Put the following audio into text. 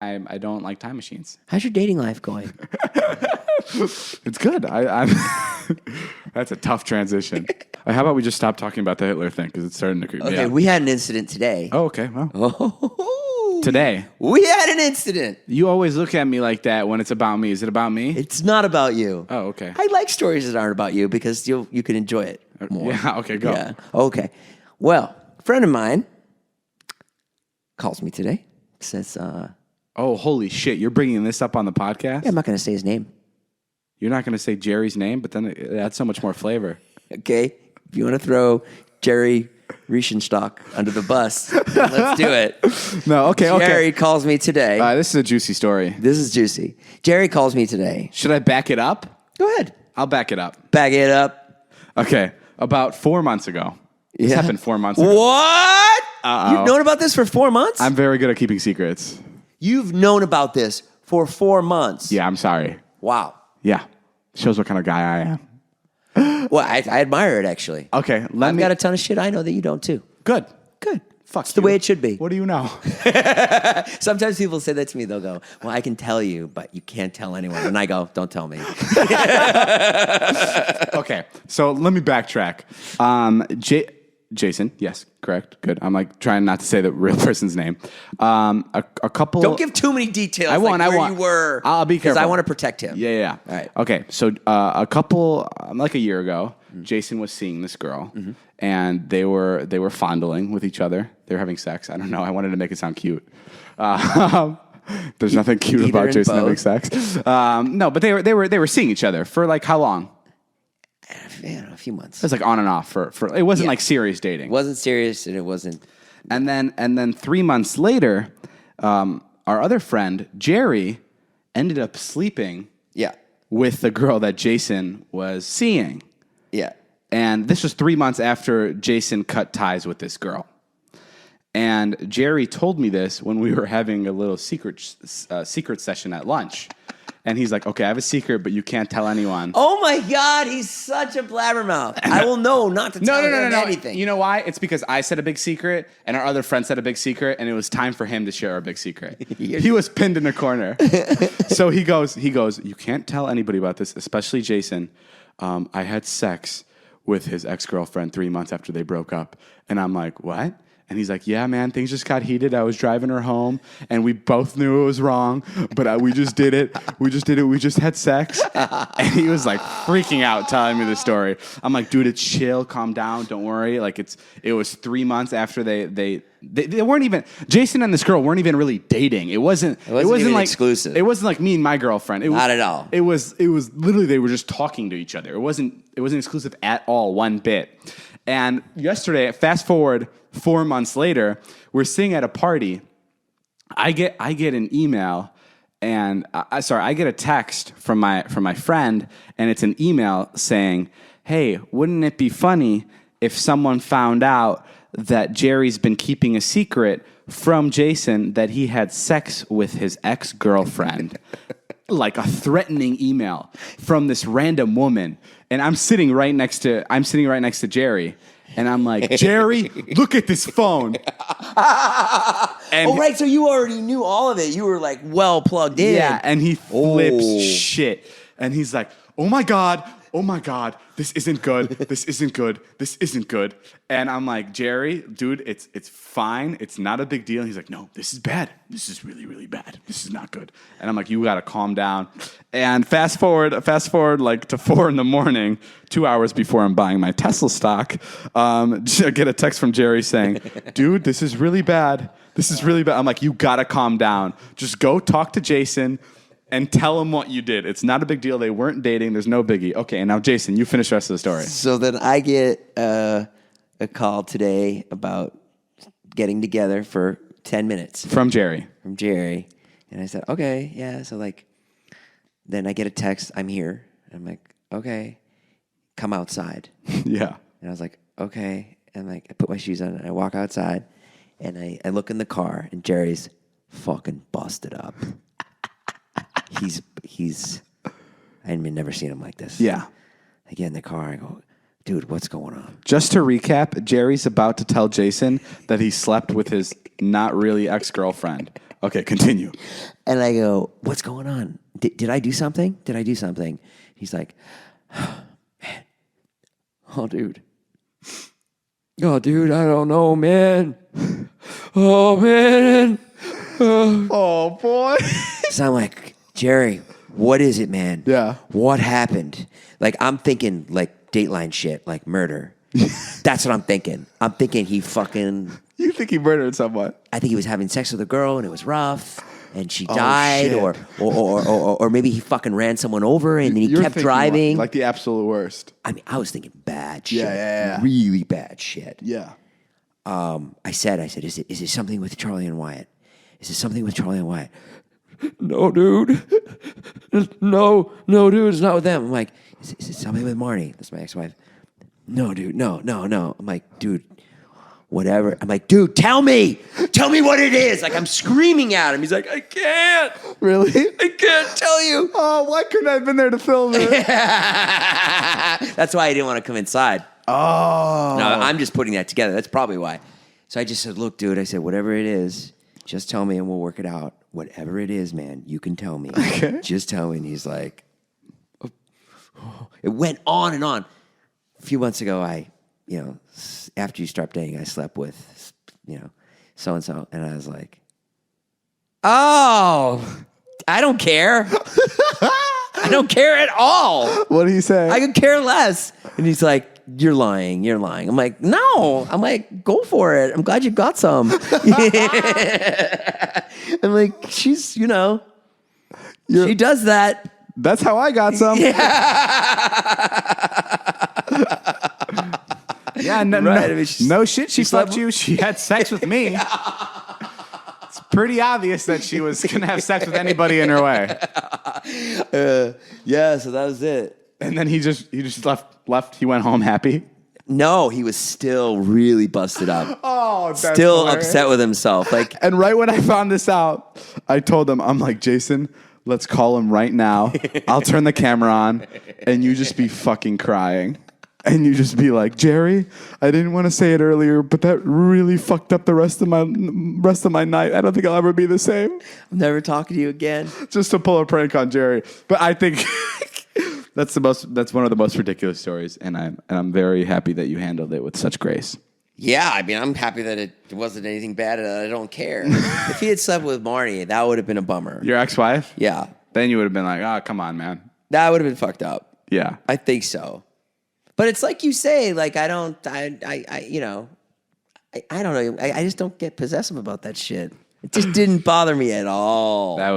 I don't like time machines. How's your dating life going? It's good. I'm That's a tough transition. How about we just stop talking about the Hitler thing because it's starting to creep me Okay, out. we had an incident today. Oh, okay. Well, Oh, today. we had an incident. You always look at me like that when it's about me. Is it about me? It's not about you. Oh, okay. I like stories that aren't about you because you can enjoy it more. Yeah, okay, go. Yeah. Okay. Well, a friend of mine calls me today. Says, Oh, holy shit. You're bringing this up on the podcast? I'm not going to say his name. You're not going to say Jerry's name, but then it adds so much more flavor. Okay? If you want to throw Jerry Reichenstock under the bus, let's do it. No, okay. Jerry calls me today. This is a juicy story. This is juicy. Jerry calls me today. Should I back it up? Go ahead. I'll back it up. Back it up. Okay. About 4 months ago. This Yeah. happened 4 months ago. What? Uh-oh. You've known about this for 4 months? I'm very good at keeping secrets. You've known about this for 4 months. Yeah, I'm sorry. Wow. Yeah. Shows what kind of guy I am. Well, I admire it, actually. Okay, I've got a ton of shit I know that you don't, too. Good. Good. Fuck It's the you. way it should be. What do you know? Sometimes people say that to me. They'll go, well, I can tell you, but you can't tell anyone. And I go, don't tell me. Okay, so let me backtrack. Jason, yes, correct, good. I'm like trying not to say the real person's name. A couple. Don't give too many details. I won't. Like where I won't. you were. I'll be Because careful. I want to protect him. Yeah. All right. Okay, so a couple, like a year ago, Jason was seeing this girl, and they were fondling with each other. They were having sex. I don't know. I wanted to make it sound cute. There's nothing cute Either about in Jason having both. sex. No, but they were seeing each other for like how long? A few months. It was like on and off for it wasn't Yeah. like serious dating. It wasn't serious, and it wasn't. And then 3 months later, our other friend Jerry ended up sleeping Yeah. with the girl that Jason was seeing. Yeah. And this was 3 months after Jason cut ties with this girl. And Jerry told me this when we were having a little secret session at lunch. And he's like, okay, I have a secret, but you can't tell anyone. Oh, my God. He's such a blabbermouth. I will know not to tell him anything. You know why? It's because I said a big secret, and our other friend said a big secret, and it was time for him to share a big secret. He was pinned in a corner. So he goes, you can't tell anybody about this, especially Jason. I had sex with his ex-girlfriend 3 months after they broke up. And I'm like, what? And he's like, yeah, man, things just got heated. I was driving her home, and we both knew it was wrong, but we just did it. We just had sex. And he was like freaking out telling me the story. I'm like, dude, it's chill, calm down, don't worry. Like it was 3 months after they weren't even, Jason and this girl weren't even really dating. It wasn't even like exclusive. It wasn't like me and my girlfriend. Not at all. It was literally they were just talking to each other. It wasn't exclusive at all, one bit. And yesterday, fast forward 4 months later, we're sitting at a party. I get an email, and I get a text from my friend, and it's an email saying, "Hey, wouldn't it be funny if someone found out that Jerry's been keeping a secret from Jason that he had sex with his ex-girlfriend?" Like a threatening email from this random woman. And I'm sitting right next to Jerry. And I'm like, Jerry, look at this phone. And right. So you already knew all of it. You were like well plugged in. yeah, and he flips shit. And he's like, oh my God, this isn't good. This isn't good. This isn't good. And I'm like, Jerry, dude, it's fine. It's not a big deal. And he's like, no, this is bad. This is really, really bad. This is not good. And I'm like, you got to calm down. And fast forward like to 4 a.m, 2 hours before I'm buying my Tesla stock, I get a text from Jerry saying, dude, this is really bad. This is really bad. I'm like, you got to calm down. Just go talk to Jason and tell him what you did. It's not a big deal. They weren't dating. There's no biggie. Okay, and now Jason, you finish the rest of the story. So then I get a call today about getting together for 10 minutes. From Jerry. From Jerry. And I said, okay, yeah. So like, then I get a text, I'm here. I'm like, okay, come outside. Yeah. And I was like, okay. And like, I put my shoes on and I walk outside and I look in the car and Jerry's fucking busted up. He's I had never seen him like this. Yeah. I get in the car, I go, dude, what's going on? Just to recap, Jerry's about to tell Jason that he slept with his not really ex-girlfriend. Okay, continue. And I go, what's going on? Did I do something? Did I do something? He's like, oh, man. Oh, dude. Oh, dude, I don't know, man. Oh, man. Oh, boy. So I'm like, Jerry, what is it, man? Yeah. What happened? Like, I'm thinking, like, Dateline shit, like murder. That's what I'm thinking. I'm thinking he fucking... You think he murdered someone? I think he was having sex with a girl and it was rough and she died, shit. or maybe he fucking ran someone over and then he You're kept thinking driving. like the absolute worst. I mean, I was thinking bad shit. Yeah. Really bad shit. Yeah. I said, is it something with Charlie and Wyatt? Is it something with Charlie and Wyatt? No, dude. No, dude, it's not with them. I'm like, is it something with Marnie? That's my ex-wife. No, dude, no. I'm like, dude, whatever. I'm like, dude, tell me what it is. Like, I'm screaming at him. He's like, I can't. Really? I can't tell you. Oh, why couldn't I have been there to film it? That's why I didn't want to come inside. Oh. No, I'm just putting that together. That's probably why. So I just said, look, dude, I said, whatever it is, just tell me and we'll work it out. Whatever it is, man, you can tell me. Okay. Just tell me. And he's like, oh. It went on and on. A few months ago, after you stopped dating, I slept with, so-and-so. And I was like, oh, I don't care. I don't care at all. What did he say? I could care less. And he's like, you're lying. I'm like, no. I'm like, go for it. I'm glad you got some. I'm like, she's, she does that. That's how I got some. Yeah, no shit. She slept you. She had sex with me. It's pretty obvious that she was gonna have sex with anybody in her way. Yeah, so that was it. And then he just left. He went home happy. No, he was still really busted up. Oh, that's still hilarious. upset with himself. Like, and right when I found this out, I told him, I'm like, Jason, let's call him right now. I'll turn the camera on, and you just be fucking crying. And you just be like, Jerry, I didn't want to say it earlier, but that really fucked up the rest of my night. I don't think I'll ever be the same. I'm never talking to you again. Just to pull a prank on Jerry. But I think that's one of the most ridiculous stories, and I'm very happy that you handled it with such grace. Yeah, I mean, I'm happy that it wasn't anything bad, and I don't care. If he had slept with Marnie, that would have been a bummer. Your ex-wife? Yeah. Then you would have been like, oh, come on, man. That would have been fucked up. Yeah. I think so. But it's like you say, like, I don't know. I just don't get possessive about that shit. It just didn't bother me at all.